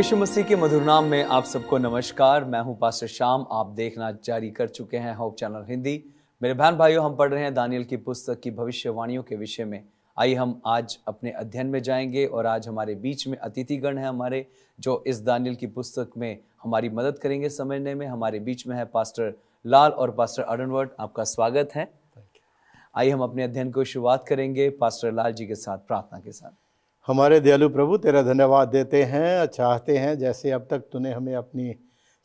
यीशु मसीह के मधुर नाम में आप सबको नमस्कार। मैं हूं पास्टर श्याम। आप देखना जारी कर चुके हैं होप चैनल हिंदी। मेरे बहन भाइयों, हम पढ़ रहे हैं दानियल की पुस्तक की भविष्यवाणियों के विषय में। आइए हम आज अपने अध्ययन में जाएंगे और आज हमारे बीच में अतिथिगण हैं हमारे, जो इस दानियल की पुस्तक में हमारी मदद करेंगे समझने में। हमारे बीच में है पास्टर लाल और पास्टर अरुणवर्ड। आपका स्वागत है। आइए हम अपने अध्ययन को शुरुआत करेंगे पास्टर लाल जी के साथ प्रार्थना के साथ। हमारे दयालु प्रभु, तेरा धन्यवाद देते हैं, चाहते हैं जैसे अब तक तूने हमें अपनी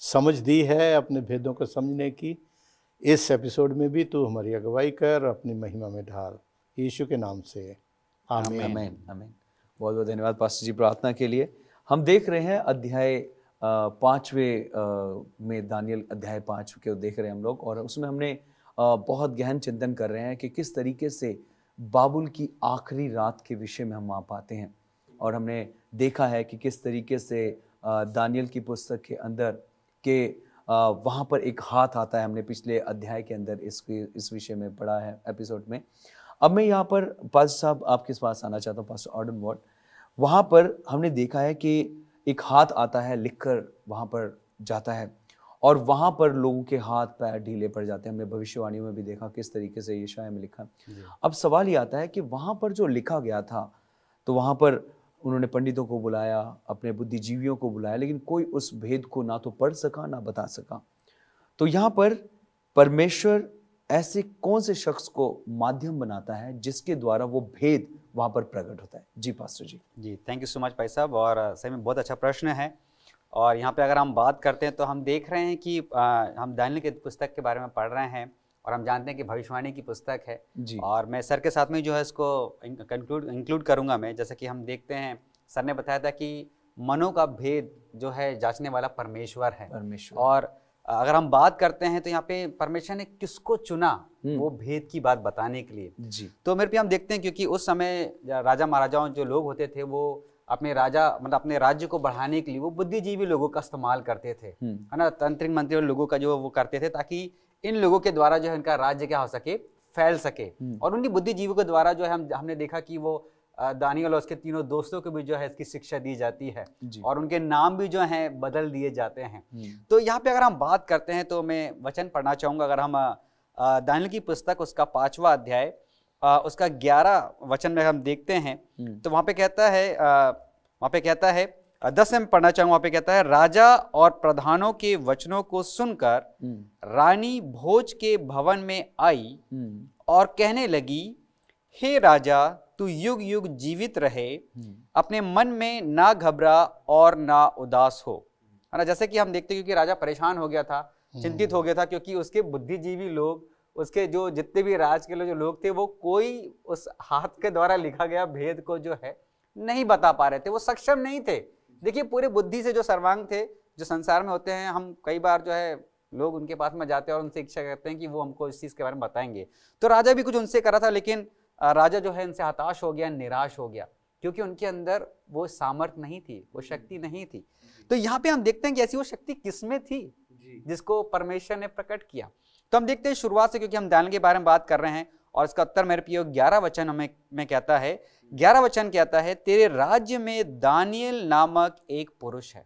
समझ दी है अपने भेदों को समझने की, इस एपिसोड में भी तू हमारी अगुवाई कर, अपनी महिमा में ढाल, यीशु के नाम से आमीन। आमीन आमीन। बहुत बहुत धन्यवाद पास्टर जी प्रार्थना के लिए। हम देख रहे हैं अध्याय 5वें में, दानियल अध्याय 5 के देख रहे हैं हम लोग, और उसमें हमने बहुत गहन चिंतन कर रहे हैं कि किस तरीके से बाबुल की आखिरी रात के विषय में हम वहाँ पाते हैं। और हमने देखा है कि किस तरीके से दानियल की पुस्तक के अंदर के वहाँ पर एक हाथ आता है। हमने पिछले अध्याय के अंदर इस विषय में पढ़ा है एपिसोड में। अब मैं यहाँ पर पास्टर साहब आपके पास आना चाहता हूँ, पास्टर अरुणवर्ड। वहाँ पर हमने देखा है कि एक हाथ आता है, लिखकर वहाँ पर जाता है, और वहाँ पर लोगों के हाथ पैर ढीले पड़ जाते हैं। हमने भविष्यवाणियों में भी देखा किस तरीके से यशायाह में लिखा। अब सवाल ये आता है कि वहाँ पर जो लिखा गया था, तो वहाँ पर उन्होंने पंडितों को बुलाया, अपने बुद्धिजीवियों को बुलाया, लेकिन कोई उस भेद को ना तो पढ़ सका ना बता सका। तो यहाँ पर परमेश्वर ऐसे कौन से शख्स को माध्यम बनाता है जिसके द्वारा वो भेद वहाँ पर प्रकट होता है? जी pastor ji. Thank you so much भाई साहब। और सही में बहुत अच्छा प्रश्न है। और यहाँ पे अगर हम बात करते हैं तो हम देख रहे हैं कि हम दानियल की पुस्तक के बारे में पढ़ रहे हैं, और हम जानते हैं कि भविष्यवाणी की पुस्तक है जी। और मैं सर के साथ में जो है इसको इंक्लूड करूँगा मैं। जैसे कि हम देखते हैं, सर ने बताया था कि मनों का भेद जो है जांचने वाला परमेश्वर है। और अगर हम बात करते हैं तो यहाँ पे परमेश्वर ने किसको चुना वो भेद की बात बताने के लिए जी। तो मेरे पे हम देखते हैं, क्योंकि उस समय राजा महाराजाओं जो लोग होते थे, वो अपने अपने राज्य को बढ़ाने के लिए वो बुद्धिजीवी लोगों का इस्तेमाल करते थे, है ना, तांत्रिक मंत्री लोगों का जो वो करते थे, ताकि इन लोगों के द्वारा जो है इनका राज्य क्या हो सके, फैल सके। और उन्हीं बुद्धिजीवियों के द्वारा जो है हमने देखा कि वो दानियल और उसके तीनों दोस्तों को भी जो है इसकी शिक्षा दी जाती है, और उनके नाम भी जो है बदल दिए जाते हैं। तो यहाँ पे अगर हम बात करते हैं तो मैं वचन पढ़ना चाहूंगा। अगर हम दानियल की पुस्तक उसका 5वां अध्याय उसका 11 वचन में हम देखते हैं, तो वहां पे कहता है 10 में पढ़ना चाहूंगा। वहां पे कहता है, राजा और प्रधानों के वचनों को सुनकर रानी भोज के भवन में आई और कहने लगी, हे राजा, तू युग युग जीवित रहे, अपने मन में ना घबरा और ना उदास हो। है ना, जैसे कि हम देखते हैं, क्योंकि राजा परेशान हो गया था, चिंतित हो गया था, क्योंकि उसके बुद्धिजीवी लोग, उसके जो जितने भी राज के जो लोग थे, वो कोई उस हाथ के द्वारा लिखा गया भेद को जो है नहीं बता पा रहे थे, वो सक्षम नहीं थे। देखिए, पूरे बुद्धि से जो सर्वांग थे, जो संसार में होते हैं, हम कई बार जो है लोग उनके पास में जाते हैं और उनसे इच्छा करते हैं कि वो हमको इस चीज के बारे में बताएंगे। तो राजा भी कुछ उनसे करा था, लेकिन राजा जो है इनसे हताश हो गया, निराश हो गया, क्योंकि उनके अंदर वो सामर्थ्य नहीं थी, वो शक्ति नहीं थी। तो यहाँ पे हम देखते हैं कि ऐसी वो शक्ति किसमें थी जिसको परमेश्वर ने प्रकट किया। तो हम देखते हैं शुरुआत से, क्योंकि हम दानियल के बारे में बात कर रहे हैं, और इसका उत्तर मेरे प्रियो 11 वचन में कहता है। 11 वचन कहता है, तेरे राज्य में दानियल नामक एक पुरुष है।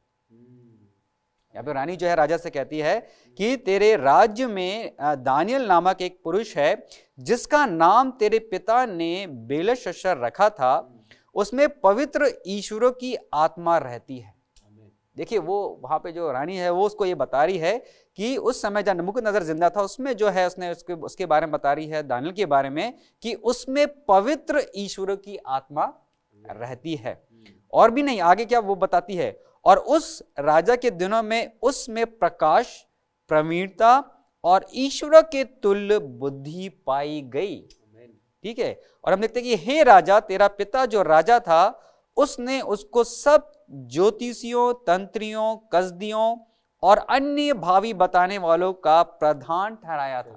यहाँ पे रानी जो है राजा से कहती है कि तेरे राज्य में दानियल नामक एक पुरुष है, जिसका नाम तेरे पिता ने बेलशस्सर रखा था, उसमें पवित्र ईश्वरों की आत्मा रहती है। देखिए, वो वहां पे जो रानी है वो उसको ये बता रही है कि उस समय जब नबूकदनेस्सर जिंदा था, उसमें जो है उसने उसके बारे में बता रही है, दानियल के बारे में, कि उसमें पवित्र ईश्वरों की आत्मा रहती है। और भी नहीं, आगे क्या वो बताती है, और उस राजा के दिनों में उसमें प्रकाश, प्रवीणता और ईश्वर के तुल्य बुद्धि पाई गई। ठीक है। और हम देखते हैं कि हे राजा, तेरा पिता जो राजा था, उसने उसको सब ज्योतिषियों, तंत्रियों, कसदियों और अन्य भावी बताने वालों का प्रधान ठहराया था।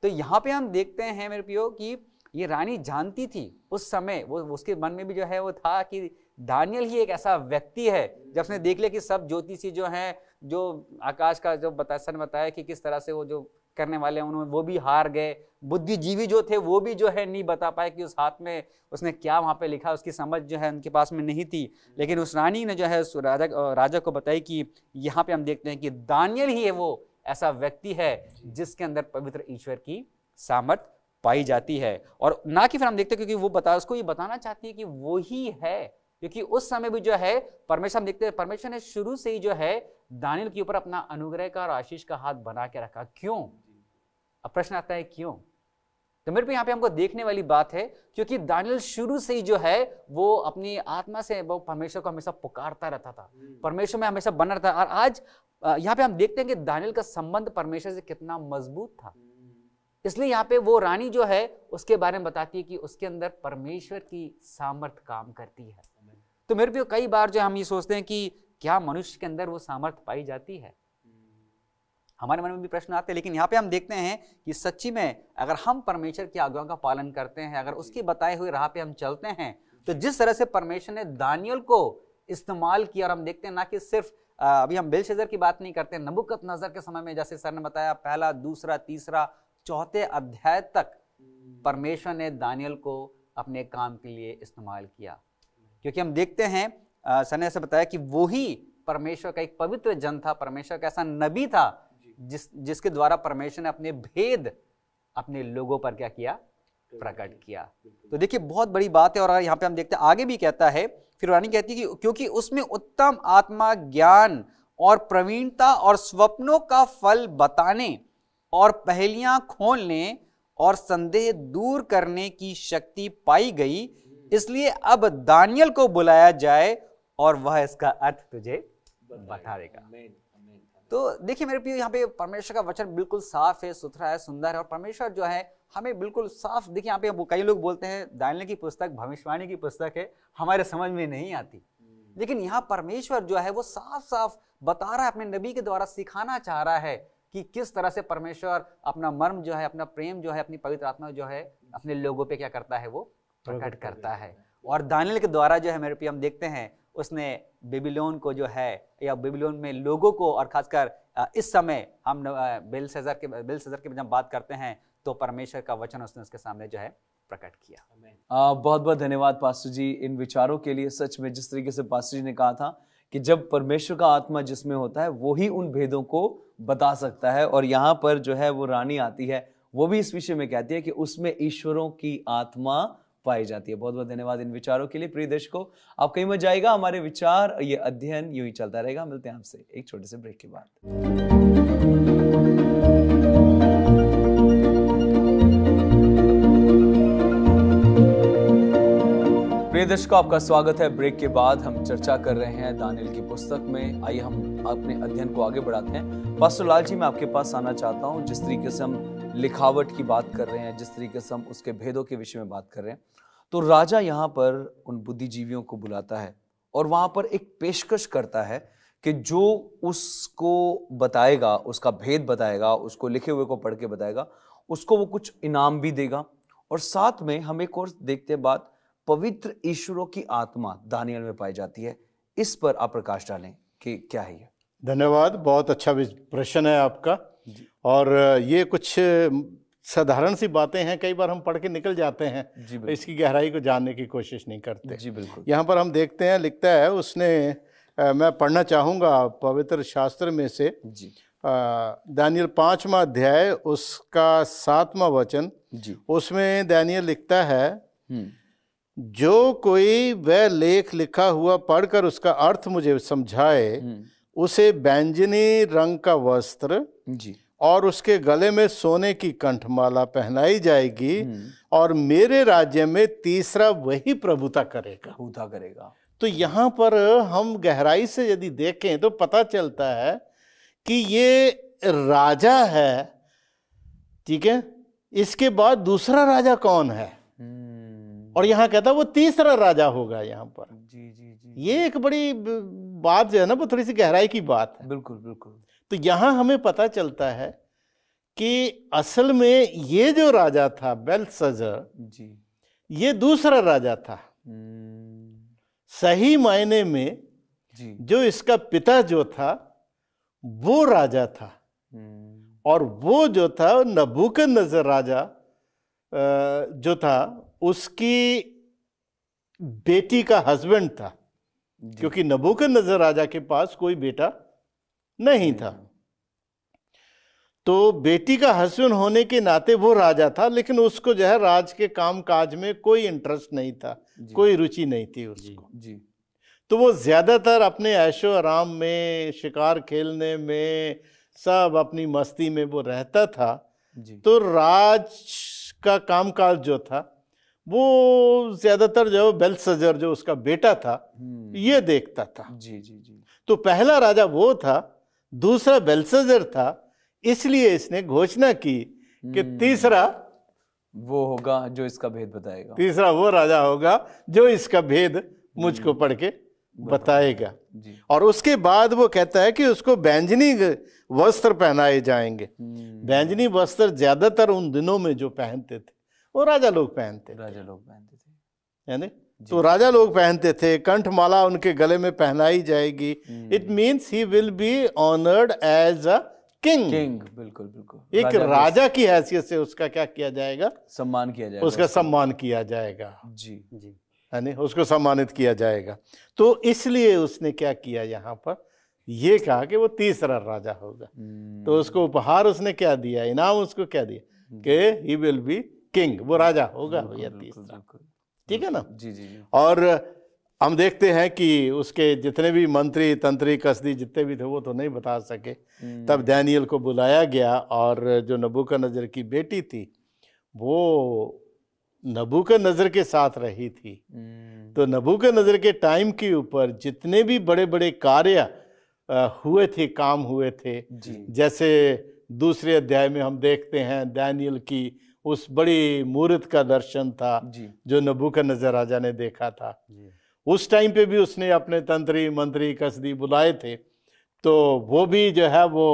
तो यहां पे हम देखते हैं मेरे प्रियो कि ये रानी जानती थी उस समय, वो उसके मन में भी जो है वो था कि दानियल ही एक ऐसा व्यक्ति है, जब उसने देख लिया कि सब ज्योतिषी जो हैं, जो आकाश का जो बताया कि किस तरह से वो जो करने वाले उन्होंने वो भी हार गए। बुद्धिजीवी जो थे वो भी जो है नहीं बता पाए कि उस हाथ में उसने क्या वहां पे लिखा, उसकी समझ जो है उनके पास में नहीं थी। लेकिन उस रानी ने जो है उस राजा को बताई कि यहाँ पे हम देखते हैं कि दानियल ही है वो ऐसा व्यक्ति है जिसके अंदर पवित्र ईश्वर की सामर्थ पाई जाती है। और ना कि फिर हम देखते हैं क्योंकि उसको ये बताना चाहती है कि वो ही है, क्योंकि उस समय भी जो है परमेश्वर, हम देखते हैं परमेश्वर ने शुरू से ही जो है दानियल के ऊपर अपना अनुग्रह का और आशीष का हाथ बना के रखा। क्यों? अब प्रश्न आता है क्यों? तो मेरे पे यहाँ पे हमको देखने वाली बात है क्योंकि दानियल शुरू से ही जो है वो अपनी आत्मा से वो परमेश्वर को हमेशा पुकारता रहता था, परमेश्वर में हमेशा बना रहता। और आज यहाँ पे हम देखते हैं कि दानियल का संबंध परमेश्वर से कितना मजबूत था। इसलिए यहाँ पे वो रानी जो है उसके बारे में बताती है कि उसके अंदर परमेश्वर की सामर्थ काम करती है। तो मेरे पे कई बार जो हम ये सोचते हैं कि क्या मनुष्य के अंदर वो सामर्थ पाई जाती है, हमारे मन में भी प्रश्न आते हैं। लेकिन यहाँ पे हम देखते हैं कि सच्ची में अगर हम परमेश्वर की आज्ञाओं का पालन करते हैं, अगर उसके बताए हुए राह पे हम चलते हैं, तो जिस तरह से परमेश्वर ने दानियल को इस्तेमाल किया, और हम देखते हैं ना कि सिर्फ अभी हम बेलशस्सर की बात नहीं करते, नबूकदनेस्सर के समय में जैसे सर ने बताया पहला, दूसरा, तीसरा, चौथे अध्याय तक परमेश्वर ने दानियल को अपने काम के लिए इस्तेमाल किया। क्योंकि हम देखते हैं सर ने ऐसे बताया कि वो ही परमेश्वर का एक पवित्र जन था, परमेश्वर का ऐसा नबी था जिसके द्वारा परमेश्वर ने अपने भेद अपने लोगों पर क्या किया, प्रकट किया। तो देखिए बहुत बड़ी बात है। और यहाँ पे हम देखते हैं आगे भी कहता है, फिर रानी कहती है कि क्योंकि उसमें उत्तम आत्मा, ज्ञान और प्रवीणता और स्वप्नों का फल बताने और पहेलियां खोलने और संदेह दूर करने की शक्ति पाई गई, इसलिए अब दानियल को बुलाया जाए और वह इसका अर्थ तुझे बता देगा। तो देखिए मेरे प्रिय, यहाँ पे परमेश्वर का वचन बिल्कुल साफ है, सुथरा है, सुंदर है। और परमेश्वर जो है हमें बिल्कुल साफ, देखिए यहाँ पे कई लोग बोलते हैं दानियल की पुस्तक भविष्यवाणी की पुस्तक है, हमारे समझ में नहीं आती। लेकिन यहाँ परमेश्वर जो है वो साफ साफ बता रहा है, अपने नबी के द्वारा सिखाना चाह रहा है कि किस तरह से परमेश्वर अपना मर्म जो है, अपना प्रेम जो है, अपनी पवित्र आत्मा जो है अपने लोगों पे क्या करता है, वो प्रकट करता है। और दानियल के द्वारा जो है मेरे प्रिय हम देखते हैं उसने बेबीलोन को जो है, या बेबीलोन में लोगों को, और खासकर इस समय हम बेलशस्सर के जब बात करते हैं तो परमेश्वर का वचन उसने उसके सामने जो है प्रकट किया। बहुत बहुत धन्यवाद पास्टर जी इन विचारों के लिए। सच में जिस तरीके से पास्टर जी ने कहा था कि जब परमेश्वर का आत्मा जिसमें होता है वो ही उन भेदों को बता सकता है। और यहाँ पर जो है वो रानी आती है, वो भी इस विषय में कहती है कि उसमें ईश्वरों की आत्मा पाई जाती है। बहुत बहुत धन्यवाद इन विचारों के लिए। प्रिय दर्शकों, आप कहीं मत जाएगा, हमारे विचार, ये अध्ययन यूं ही चलता रहेगा। मिलते हैं आपसे एक छोटे से ब्रेक के बाद। प्रिय दर्शकों, आपका स्वागत है। ब्रेक के बाद हम चर्चा कर रहे हैं दानियल की पुस्तक में। आइए हम अपने अध्ययन को आगे बढ़ाते हैं। पास्टर लाल जी, मैं आपके पास आना चाहता हूं। जिस तरीके से हम लिखावट की बात कर रहे हैं, जिस तरीके से हम उसके भेदों के विषय में बात कर रहे हैं, तो राजा यहाँ पर उन बुद्धिजीवियों को बुलाता है और वहां पर एक पेशकश करता है कि जो उसको बताएगा, उसका भेद बताएगा, उसको लिखे हुए को पढ़ के बताएगा, उसको वो कुछ इनाम भी देगा। और साथ में हम एक और देखते हैं बात, पवित्र ईश्वरों की आत्मा दानियल में पाई जाती है। इस पर आप प्रकाश डालें कि क्या है ये। धन्यवाद, बहुत अच्छा प्रश्न है आपका। और ये कुछ साधारण सी बातें हैं, कई बार हम पढ़ के निकल जाते हैं, इसकी गहराई को जानने की कोशिश नहीं करते। जी बिल्कुल। यहाँ पर हम देखते हैं, लिखता है उसने, मैं पढ़ना चाहूँगा पवित्र शास्त्र में से जी, दानियल 5वां अध्याय उसका 7वां वचन जी। उसमें दानियल लिखता है, जो कोई वह लेख लिखा हुआ पढ़कर उसका अर्थ मुझे समझाए, उसे बैंजनी रंग का वस्त्र जी और उसके गले में सोने की कंठमाला पहनाई जाएगी, और मेरे राज्य में तीसरा वही प्रभुता करेगा। तो यहाँ पर हम गहराई से यदि देखें तो पता चलता है कि ये राजा है, ठीक है। इसके बाद दूसरा राजा कौन है, और यहाँ कहता है वो तीसरा राजा होगा। यहाँ पर जी, ये एक बड़ी बात जो है ना, वो थोड़ी सी गहराई की बात है। बिल्कुल बिल्कुल। तो यहाँ हमें पता चलता है कि असल में ये जो राजा था बेलशस्सर जी, ये दूसरा राजा था। सही मायने में जी, जो इसका पिता जो था वो राजा था, और वो जो था नबूकदनेस्सर राजा जो था उसकी बेटी का हस्बैंड था, क्योंकि नबूकदनेस्सर राजा के पास कोई बेटा नहीं था। तो बेटी का हस्बैंड होने के नाते वो राजा था, लेकिन उसको जो है राज के काम काज में कोई इंटरेस्ट नहीं था, कोई रुचि नहीं थी उसको। जी। तो वो ज्यादातर अपने ऐशो आराम में, शिकार खेलने में, सब अपनी मस्ती में वो रहता था। तो राज का कामकाज जो था वो ज्यादातर जो बेल्शस्सर जो उसका बेटा था ये देखता था। जी जी जी। तो पहला राजा वो था, दूसरा बेल्शस्सर था, इसलिए इसने घोषणा की कि तीसरा वो होगा जो इसका भेद बताएगा, तीसरा वो राजा होगा जो इसका भेद मुझको पढ़ के बताएगा। और उसके बाद वो कहता है कि उसको बैंजनी वस्त्र पहनाए जाएंगे। बैंजनी वस्त्र ज्यादातर उन दिनों में जो पहनते थे वो राजा लोग पहनते थे, है ना? तो राजा लोग पहनते थे, कंठमाला उनके गले में पहनाई जाएगी। It means he will be honoured as a king. बिल्कुल बिल्कुल। एक राजा की हैसियत से उसका क्या किया जाएगा? सम्मान किया जाएगा, उसका सम्मान किया जाएगा। जी जी, है ना? उसको सम्मानित किया जाएगा। तो इसलिए उसने क्या किया, यहाँ पर ये कहा कि वो तीसरा राजा होगा। तो उसको उपहार उसने क्या दिया, इनाम उसको क्या दिया कि ही विल बी किंग, वो राजा होगा भैया तीसरा। ठीक है ना? जी जी जी। और हम देखते हैं कि उसके जितने भी मंत्री तंत्री कसदी जितने भी थे वो तो नहीं बता सके। तब दानियल को बुलाया गया और जो नबूकदनेस्सर की बेटी थी वो नबूकदनेस्सर के साथ रही थी। तो नबूकदनेस्सर के टाइम के ऊपर जितने भी बड़े बड़े कार्य हुए थे, काम हुए थे, जैसे दूसरे अध्याय में हम देखते हैं दानियल की उस बड़ी मूर्त का दर्शन था जो नबूकदनेस्सर राजा ने देखा था। उस टाइम पे भी उसने अपने तंत्री मंत्री कसदी बुलाए थे। तो वो भी जो है वो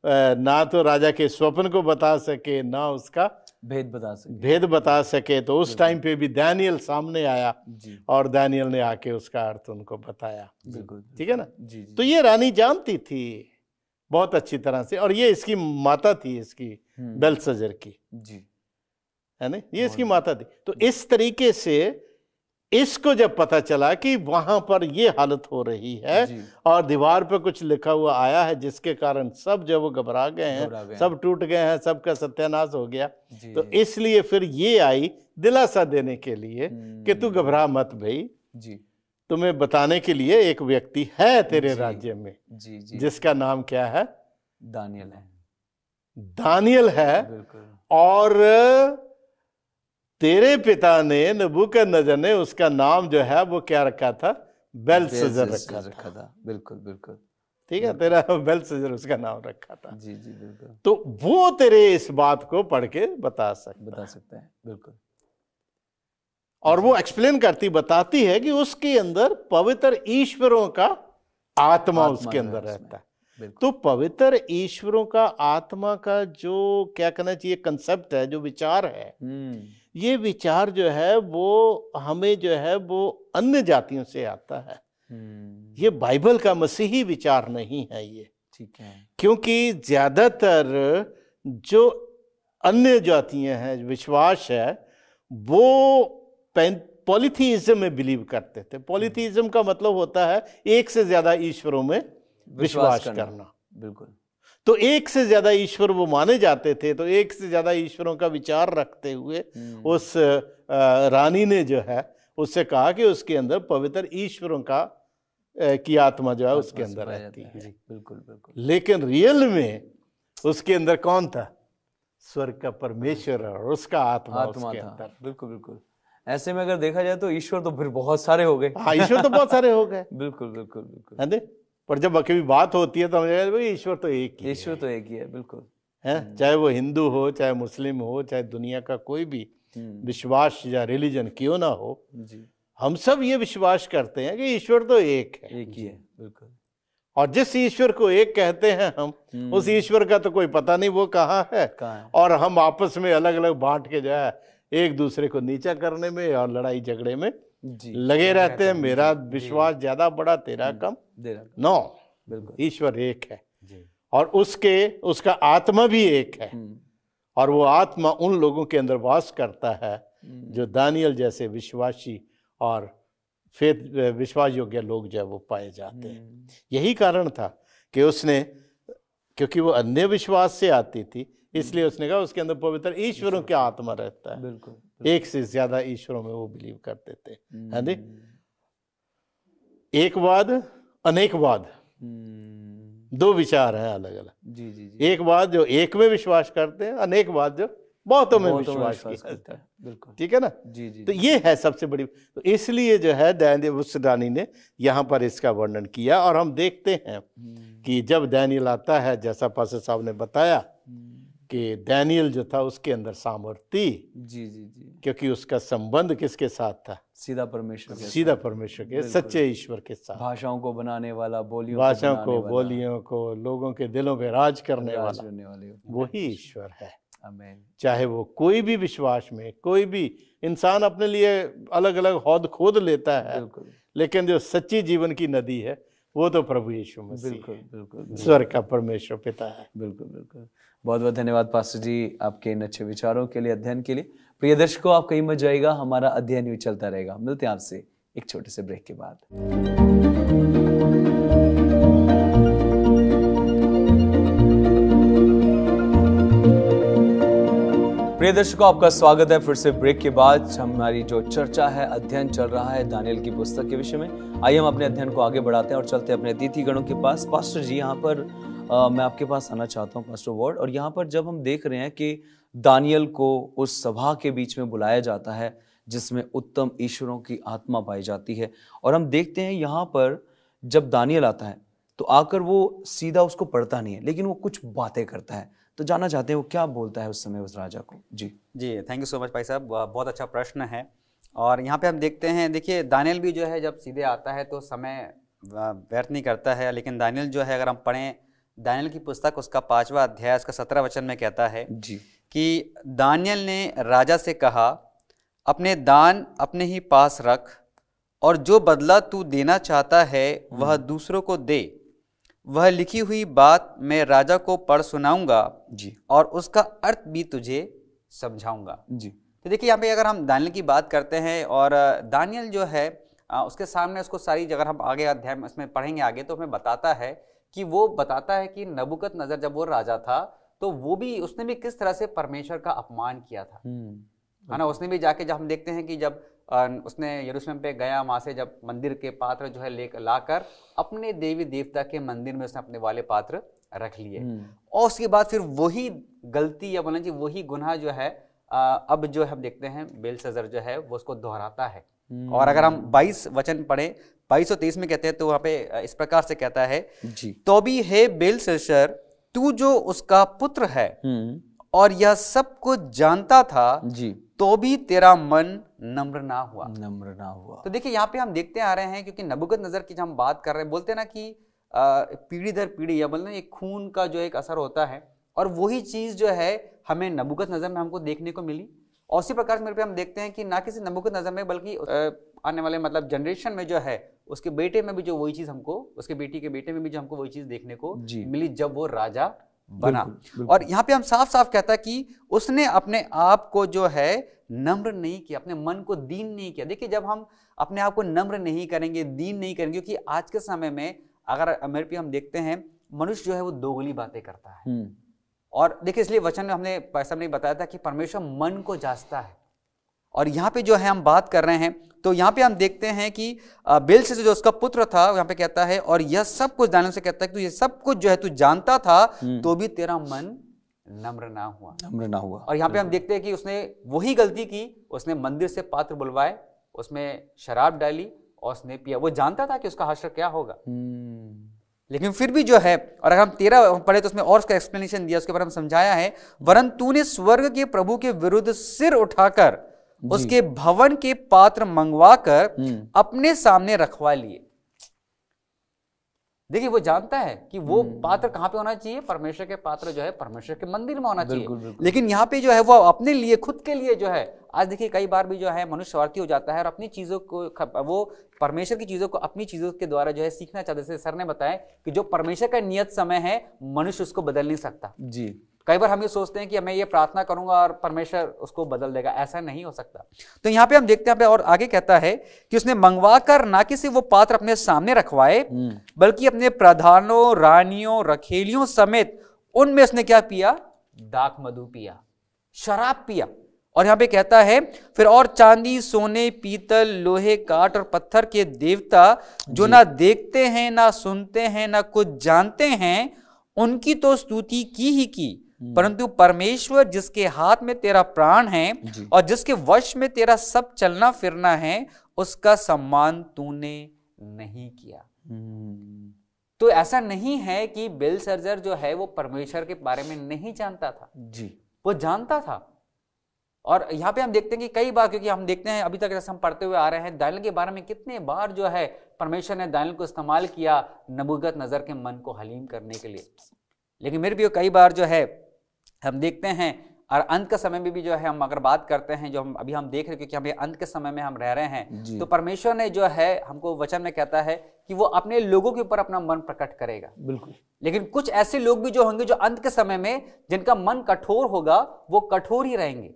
ना तो राजा के स्वप्न को बता सके ना उसका भेद बता सके। तो उस टाइम पे भी दानियल सामने आया और दानियल ने आके उसका अर्थ उनको बताया। ठीक है ना? तो ये रानी जानती थी बहुत अच्छी तरह से, और ये इसकी माता थी, इसकी बेल्शस्सर की, है ना? ये इसकी माता थी। तो इस तरीके से इसको जब पता चला कि वहां पर ये हालत हो रही है और दीवार पे कुछ लिखा हुआ आया है जिसके कारण सब जब वो घबरा गए हैं, सब टूट गए हैं, सबका सत्यानाश हो गया। तो इसलिए फिर ये आई दिलासा देने के लिए कि तू घबरा मत भाई, तुम्हें बताने के लिए एक व्यक्ति है तेरे राज्य में जिसका नाम क्या है? दानियल है। और तेरे पिता ने नबूकदनेस्सर ने उसका नाम जो है वो क्या रखा था? बेल्शस्सर रखा था। बिल्कुल बिल्कुल। ठीक है, तेरा बेल्शस्सर उसका नाम रखा था। जी जी बिल्कुल। तो वो तेरे इस बात को पढ़ के बता सकता है। बिल्कुल। और वो एक्सप्लेन बताती है कि उसके अंदर पवित्र ईश्वरों का आत्मा उसके अंदर रहता है। तो पवित्र ईश्वरों का आत्मा का जो क्या कहना चाहिए कंसेप्ट है, जो विचार है, ये विचार जो है वो हमें जो है वो अन्य जातियों से आता है। ये बाइबल का मसीही विचार नहीं है ये। ठीक है। क्योंकि ज्यादातर जो अन्य जातियां हैं, विश्वास है, वो पॉलीथीइज्म में बिलीव करते थे। पॉलीथीइज्म का मतलब होता है एक से ज्यादा ईश्वरों में विश्वास करना। बिल्कुल। तो एक से ज्यादा ईश्वर वो माने जाते थे। तो एक से ज्यादा ईश्वरों का विचार रखते हुए उस रानी ने जो है उससे कहा कि उसके अंदर पवित्र ईश्वरों का की आत्मा जो है उसके अंदर रहती है। बिल्कुल बिल्कुल। लेकिन रियल में उसके अंदर कौन था? स्वर्ग का परमेश्वर और उसका आत्मा उसके अंदर। बिल्कुल बिल्कुल। ऐसे में अगर देखा जाए तो ईश्वर तो फिर बहुत सारे हो गए। हाँ, ईश्वर तो बहुत सारे हो गए। बिल्कुल बिल्कुल बिल्कुल, है ना? पर जब कभी बात होती है तो भाई ईश्वर तो एक ही है। ईश्वर तो एक ही है। बिल्कुल है, चाहे वो हिंदू हो, चाहे मुस्लिम हो, चाहे दुनिया का कोई भी विश्वास या रिलीजन क्यों ना हो, हम सब ये विश्वास करते हैं कि ईश्वर तो एक है, एक ही है। बिल्कुल। और जिस ईश्वर को एक कहते हैं हम, उस ईश्वर का तो कोई पता नहीं वो कहाँ है। और हम आपस में अलग अलग बांट के जो है एक दूसरे को नीचा करने में और लड़ाई झगड़े में लगे रहते हैं। मेरा विश्वास ज्यादा बड़ा, तेरा कम। नो, बिल्कुल ईश्वर एक है। और उसका आत्मा भी एक है, और वो आत्मा उन लोगों के अंदर वास करता है जो दानियल जैसे विश्वासी और विश्वास योग्य लोग जो है वो पाए जाते हैं। यही कारण था कि उसने, क्योंकि वो अन्य विश्वास से आती थी, इसलिए उसने कहा उसके अंदर पवित्र ईश्वरों की आत्मा रहता है। बिल्कुल। एक से ज्यादा ईश्वरों में वो बिलीव करते थे, है नी? एकवाद, अनेकवाद, दो विचार हैं अलग अलग। जी। एकवाद जो एक में विश्वास करते हैं, अनेकवाद जो बहुतों में विश्वास करते हैं। बिल्कुल, ठीक है ना? जी। तो ये है सबसे बड़ी, तो इसलिए जो है दानियल उस रानी ने यहाँ पर इसका वर्णन किया। और हम देखते हैं कि जब दानियल आता है, जैसा पास्टर साहब ने बताया कि दानियल जो था उसके अंदर सामर्थ्य, जी, क्योंकि उसका संबंध किसके साथ था? सीधा परमेश्वर के सच्चे ईश्वर के साथ। भाषाओं को बनाने वाला, बोलियों को लोगों के दिलों पे राज करने वाला वही ईश्वर है। आमीन। चाहे वो कोई भी विश्वास में, कोई भी इंसान अपने लिए अलग अलग हौद खोद लेता है, लेकिन जो सच्ची जीवन की नदी है वो तो प्रभु यीशु मसीह, बिल्कुल स्वर्ग का परमेश्वर पिता है। बिल्कुल। बहुत बहुत धन्यवाद पास्टर जी आपके इन अच्छे विचारों के लिए, अध्ययन के लिए। प्रिय दर्शकों, आप कहीं मत जाइएगा, हमारा अध्ययन भी चलता रहेगा। मिलते हैं आपसे एक छोटे से ब्रेक के बाद। प्रिय दर्शकों, आपका स्वागत है फिर से ब्रेक के बाद। हमारी जो चर्चा है, अध्ययन चल रहा है दानियल की पुस्तक के विषय में। आइए हम अपने अध्ययन को आगे बढ़ाते हैं और चलते हैं अपने अतिथि गणों के पास। पास्टर जी, यहाँ पर मैं आपके पास आना चाहता हूँ पास्टर वर्ड। और यहाँ पर जब हम देख रहे हैं कि दानियल को उस सभा के बीच में बुलाया जाता है जिसमें उत्तम ईश्वरों की आत्मा पाई जाती है, और हम देखते हैं यहाँ पर जब दानियल आता है तो आकर वो सीधा उसको पढ़ता नहीं है, लेकिन वो कुछ बातें करता है। तो जानना चाहते हैं वो क्या बोलता है उस समय उस राजा को। जी, थैंक यू सो मच भाई साहब, बहुत अच्छा प्रश्न है। और यहाँ पे हम देखते हैं, देखिए दानियल भी जो है जब सीधे आता है तो समय व्यर्थ नहीं करता है। लेकिन दानियल जो है, अगर हम पढ़ें दानियल की पुस्तक, उसका 5वां अध्याय उसका 17 वचन में कहता है जी कि दानियल ने राजा से कहा, अपने दान अपने ही पास रख, और जो बदला तू देना चाहता है वह दूसरों को दे। वह लिखी हुई बात मैं राजा को पढ़ सुनाऊंगा जी, और उसका अर्थ भी तुझे समझाऊंगा जी। तो देखिए यहाँ पे अगर हम दानियल की बात करते हैं, और दानियल जो है उसके सामने उसको सारी जगह हम आगे अध्याय में उसमें पढ़ेंगे आगे, तो हमें बताता है कि वो बताता है कि नबूकदनेस्सर जब वो राजा था तो वो भी, उसने भी किस तरह से परमेश्वर का अपमान किया था, है ना। उसने भी जाके, जब हम देखते हैं कि जब उसने यरूशलेम पे गया, वहां से जब मंदिर के पात्र जो है लाकर अपने देवी देवता के मंदिर में उसने अपने वाले पात्र रख लिए, और उसके बाद फिर वही गलती या बोलना चाहिए वही गुनाह जो है अब जो हम देखते हैं बेलशस्सर जो है वो उसको दोहराता है। और अगर हम 22 वचन पढ़े, 22 और 23 में कहते हैं, तो वहां पे इस प्रकार से कहता है जी, तो भी हे बेलशस्सर, तू जो उसका पुत्र है और यह सब कुछ जानता था जी, तो भी तेरा मन नम्र ना हुआ। तो देखिए यहाँ पे हम देखते आ रहे हैं, क्योंकि नबूकदनेस्सर की जब हम बात कर रहे हैं, बोलते हैं ना कि पीढ़ी दर पीढ़ी, या बोलते एक खून का जो एक असर होता है, और वही चीज जो है हमें नबूकदनेस्सर में हमको देखने को मिली। और उसी प्रकार से मेरे पे हम देखते हैं कि ना किसी नबूकदनेस्सर में, बल्कि आने वाले मतलब जनरेशन में जो है उसके बेटे में भी जो वही चीज हमको, उसके बेटी के बेटे में भी जो हमको वही चीज देखने को मिली जब वो राजा बना। और यहाँ पे हम साफ साफ कहता है कि उसने अपने आप को जो है नम्र नहीं किया, अपने मन को दीन नहीं किया। देखिए जब हम अपने आप को नम्र नहीं करेंगे, दीन नहीं करेंगे, क्योंकि आज के समय में अगर मेरे पे हम देखते हैं, मनुष्य जो है वो दोगली बातें करता है। और देखिए इसलिए वचन में हमने पैसा नहीं बताया था कि परमेश्वर मन को जांचता है। और यहाँ पे जो है हम बात कर रहे हैं, तो यहाँ पे हम देखते हैं कि बेलशस्सर जो उसका पुत्र था, यहाँ पे कहता है, और यह सब कुछ दानियल से कहता है कि ये सब कुछ जो है तू जानता था, तो भी तेरा मन नम्र ना हुआ। और यहाँ पे हम देखते हैं कि उसने वही गलती की, उसने मंदिर से पात्र बुलवाए, उसमें शराब डाली और उसने पिया। वो जानता था कि उसका हश्र क्या होगा, लेकिन फिर भी जो है, और अगर हम 13 पढ़े तो उसमें और उसका एक्सप्लेनेशन दिया, उसके बारे में समझाया है, वरन तूने स्वर्ग के प्रभु के विरुद्ध सिर उठाकर उसके भवन के पात्र मंगवाकर अपने सामने रखवा लिए। देखिए वो जानता है कि वो पात्र कहाँ पे होना चाहिए, परमेश्वर के पात्र जो है परमेश्वर के मंदिर में होना चाहिए। लेकिन यहाँ पे जो है वो अपने लिए, खुद के लिए जो है, आज देखिए कई बार भी जो है मनुष्य स्वार्थी हो जाता है और अपनी चीजों को, वो परमेश्वर की चीजों को अपनी चीजों के द्वारा जो है सीखना चाहते। जैसे सर ने बताया कि जो परमेश्वर का नियत समय है मनुष्य उसको बदल नहीं सकता जी। कई बार हम ये सोचते हैं कि मैं ये प्रार्थना करूंगा और परमेश्वर उसको बदल देगा, ऐसा नहीं हो सकता। तो यहाँ पे हम देखते हैं और आगे कहता है कि उसने मंगवा कर ना कि सिर्फ वो पात्र अपने सामने रखवाए, बल्कि अपने प्रधानों, रानियों, रखेलियों समेत उनमें उसने क्या पिया, दाख मधु पिया, शराब पिया। और यहाँ पे कहता है फिर और चांदी, सोने, पीतल, लोहे, काठ और पत्थर के देवता जो ना देखते हैं, ना सुनते हैं, ना कुछ जानते हैं, उनकी तो स्तुति की ही की, परंतु परमेश्वर जिसके हाथ में तेरा प्राण है और जिसके वश में तेरा सब चलना फिरना है, उसका सम्मान तूने नहीं किया। तो ऐसा नहीं है कि बेलशस्सर जो है वो परमेश्वर के बारे में नहीं जानता था जी, वो जानता था। और यहाँ पे हम देखते हैं कि कई बार, क्योंकि हम देखते हैं अभी तक जैसे हम पढ़ते हुए आ रहे हैं, दानियेल के बारे में कितने बार जो है परमेश्वर ने दानियेल को इस्तेमाल किया नबूकदनेस्सर के मन को हलीम करने के लिए। लेकिन मेरे भी कई बार जो है हम देखते हैं, और अंत के समय में भी जो है हम अगर बात करते हैं, जो हम अभी हम देख रहे हैं, क्योंकि हम अंत के समय में हम रह रहे हैं, तो परमेश्वर ने जो है हमको वचन में कहता है कि वो अपने लोगों के ऊपर अपना मन प्रकट करेगा। बिल्कुल। लेकिन कुछ ऐसे लोग भी जो होंगे जो अंत के समय में जिनका मन कठोर होगा, वो कठोर ही रहेंगे,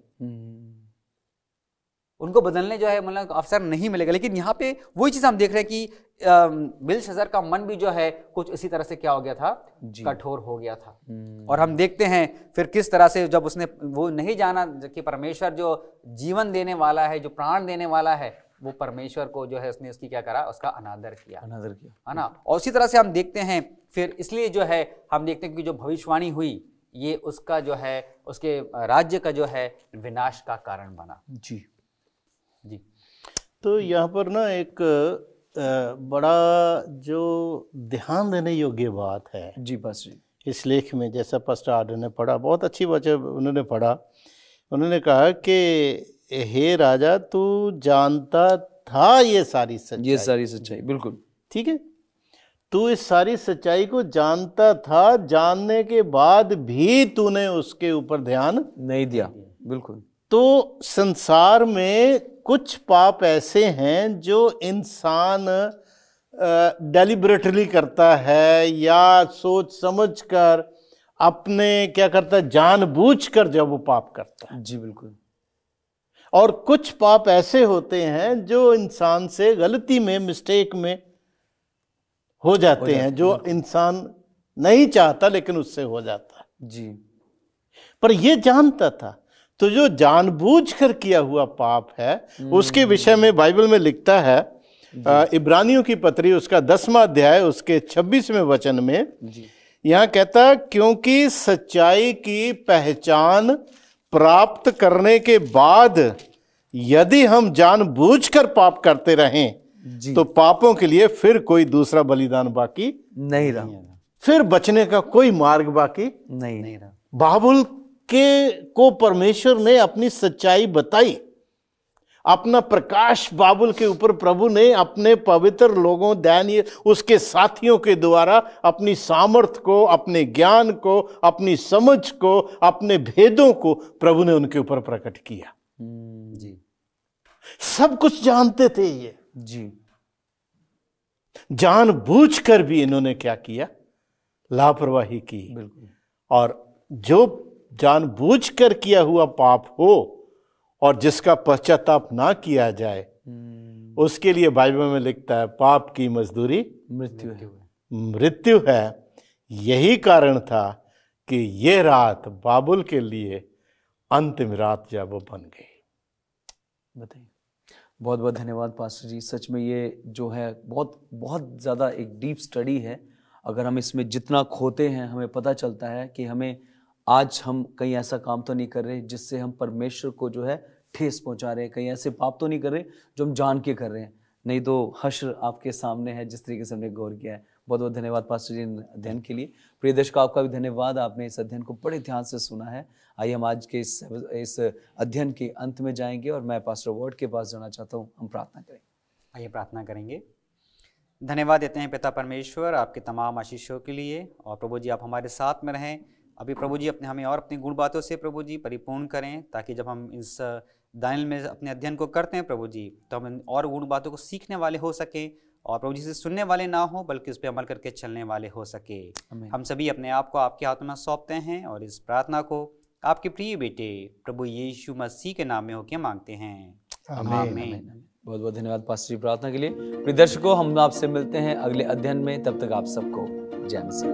उनको बदलने जो है मतलब अवसर नहीं मिलेगा। लेकिन यहाँ पे वही चीज हम देख रहे हैं कि बेलशस्सर का मन भी जो है कुछ इसी तरह से क्या हो गया था, कठोर हो गया था। और हम देखते हैं फिर किस तरह से जब उसने वो नहीं जाना कि परमेश्वर जो जीवन देने वाला है, जो प्राण देने वाला है, वो परमेश्वर को जो है उसने उसकी क्या करा, उसका अनादर किया, है ना। और उसी तरह से हम देखते हैं फिर इसलिए जो है हम देखते हैं कि जो भविष्यवाणी हुई ये उसका जो है उसके राज्य का जो है विनाश का कारण बना जी। जी, तो यहाँ पर ना एक बड़ा जो ध्यान देने योग्य बात है जी बस जी, इस लेख में, जैसा पास्टर आर्डर ने पढ़ा, बहुत अच्छी बात उन्होंने पढ़ा। उन्होंने कहा कि हे राजा, तू जानता था ये सारी सच्चाई, बिल्कुल ठीक है, तू इस सारी सच्चाई को जानता था, जानने के बाद भी तूने उसके ऊपर ध्यान नहीं दिया। बिल्कुल। तो संसार में कुछ पाप ऐसे हैं जो इंसान डेलिबरेटली करता है या सोच समझकर अपने क्या करता है, जानबूझकर जब वो पाप करता है। जी बिल्कुल। और कुछ पाप ऐसे होते हैं जो इंसान से गलती में, मिस्टेक में हो जाते हैं, जो इंसान नहीं चाहता लेकिन उससे हो जाता है जी। पर ये जानता था। तो जो जानबूझकर किया हुआ पाप है उसके विषय में बाइबल में लिखता है, इब्रानियों की पत्री उसका 10वां अध्याय उसके 26वें वचन में यहाँ कहता, क्योंकि सच्चाई की पहचान प्राप्त करने के बाद यदि हम जानबूझकर पाप करते रहें तो पापों के लिए फिर कोई दूसरा बलिदान बाकी नहीं रहा, फिर बचने का कोई मार्ग बाकी नहीं रहा। बाबुल को परमेश्वर ने अपनी सच्चाई बताई, अपना प्रकाश बाबुल के ऊपर प्रभु ने अपने पवित्र लोगों, दानियेल उसके साथियों के द्वारा अपनी सामर्थ को, अपने ज्ञान को, अपनी समझ को, अपने भेदों को प्रभु ने उनके ऊपर प्रकट किया जी। सब कुछ जानते थे ये जी, जानबूझकर भी इन्होंने क्या किया, लापरवाही की। बिल्कुल। और जो जानबूझकर किया हुआ पाप हो और जिसका पश्चाताप ना किया जाए, उसके लिए बाइबल में लिखता है पाप की मजदूरी मृत्यु है। यही कारण था कि ये रात बाबुल के लिए अंतिम रात जब वो बन गई। बताइए। बहुत बहुत धन्यवाद पास्टर जी। सच में ये जो है बहुत बहुत ज़्यादा एक डीप स्टडी है। अगर हम इसमें जितना खोते हैं हमें पता चलता है कि हमें आज हम कहीं ऐसा काम तो नहीं कर रहे जिससे हम परमेश्वर को जो है ठेस पहुंचा रहे हैं, कहीं ऐसे पाप तो नहीं कर रहे जो हम जान के कर रहे हैं, नहीं तो हश्र आपके सामने है जिस तरीके से हमने गौर किया है। बहुत बहुत धन्यवाद पास्टर जी अध्ययन के लिए। प्रिय दर्शकों, आपका भी धन्यवाद, आपने इस अध्ययन को बड़े ध्यान से सुना है। आइए हम आज के इस अध्ययन के अंत में जाएंगे और मैं पास्टर वॉर्ड के पास जाना चाहता हूँ। हम प्रार्थना करें। आइए प्रार्थना करेंगे। धन्यवाद देते हैं पिता परमेश्वर आपके तमाम आशीषों के लिए। और प्रभु जी आप हमारे साथ में रहें। अभी प्रभु जी हमें और अपनी गुण बातों से प्रभु जी परिपूर्ण करें, ताकि जब हम इस दानियल में अपने अध्ययन को करते हैं प्रभु जी, तो हम और गुण बातों को सीखने वाले हो सकें और प्रभु जी से सुनने वाले ना हो, बल्कि उस पर अमल करके चलने वाले हो सके। हम सभी अपने आप को आपके हाथों में सौंपते हैं और इस प्रार्थना को आपके प्रिय बेटे प्रभु यीशु मसीह के नाम में होकर मांगते हैं, आमीन। बहुत बहुत धन्यवाद पास्टर जी प्रार्थना के लिए। प्रिय दर्शकों, हम आपसे मिलते हैं अगले अध्ययन में। तब तक आप सबको जय मसीह।